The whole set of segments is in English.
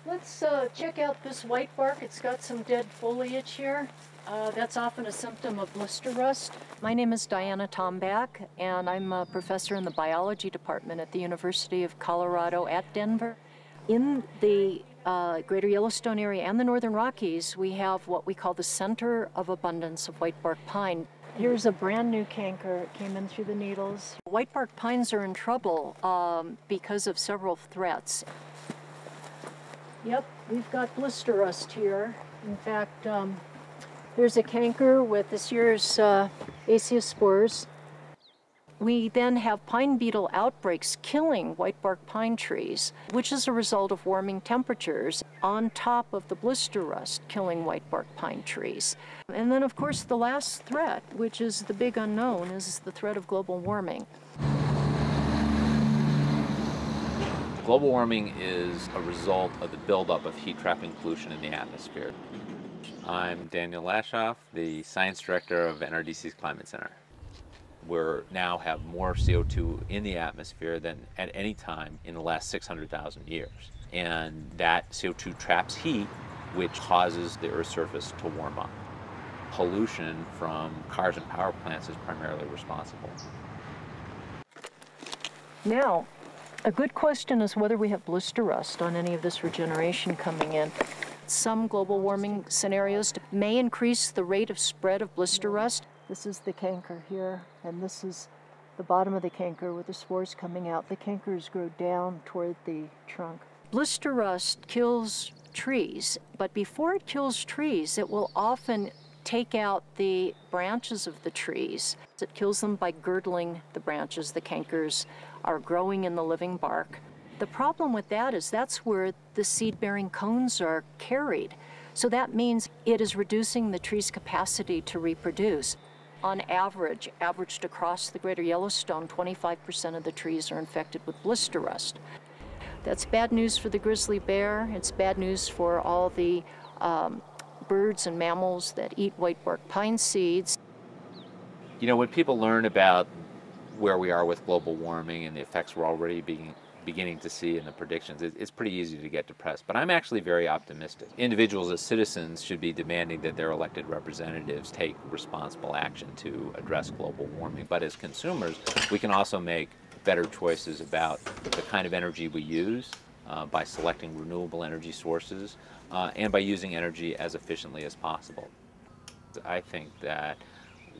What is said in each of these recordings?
Let's check out this white bark. It's got some dead foliage here. That's often a symptom of blister rust. My name is Diana Tomback, and I'm a professor in the biology department at the University of Colorado at Denver. In the Greater Yellowstone area and the Northern Rockies, we have what we call the center of abundance of white bark pine. Here's a brand new canker. It came in through the needles. White bark pines are in trouble because of several threats. Yep, we've got blister rust here. In fact, there's a canker with this year's Asiospores. We then have pine beetle outbreaks killing white bark pine trees, which is a result of warming temperatures on top of the blister rust killing white bark pine trees. And then, of course, the last threat, which is the big unknown, is the threat of global warming. Global warming is a result of the buildup of heat-trapping pollution in the atmosphere. I'm Daniel Lashoff, the Science Director of NRDC's Climate Center. We now have more CO2 in the atmosphere than at any time in the last 600,000 years. And that CO2 traps heat, which causes the Earth's surface to warm up. Pollution from cars and power plants is primarily responsible. Now, a good question is whether we have blister rust on any of this regeneration coming in. Some global warming scenarios may increase the rate of spread of blister rust. This is the canker here, and this is the bottom of the canker with the spores coming out. The cankers grow down toward the trunk. Blister rust kills trees, but before it kills trees, it will often take out the branches of the trees. It kills them by girdling the branches. The cankers are growing in the living bark. The problem with that is that's where the seed-bearing cones are carried. So that means it is reducing the tree's capacity to reproduce. On average, averaged across the Greater Yellowstone, 25% of the trees are infected with blister rust. That's bad news for the grizzly bear. It's bad news for all the birds and mammals that eat white bark pine seeds. You know, when people learn about where we are with global warming and the effects we're already beginning to see in the predictions, it's pretty easy to get depressed. But I'm actually very optimistic. Individuals as citizens should be demanding that their elected representatives take responsible action to address global warming. But as consumers, we can also make better choices about the kind of energy we use by selecting renewable energy sources and by using energy as efficiently as possible. I think that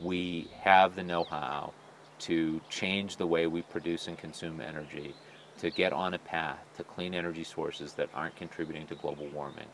we have the know-how to change the way we produce and consume energy, to get on a path to clean energy sources that aren't contributing to global warming.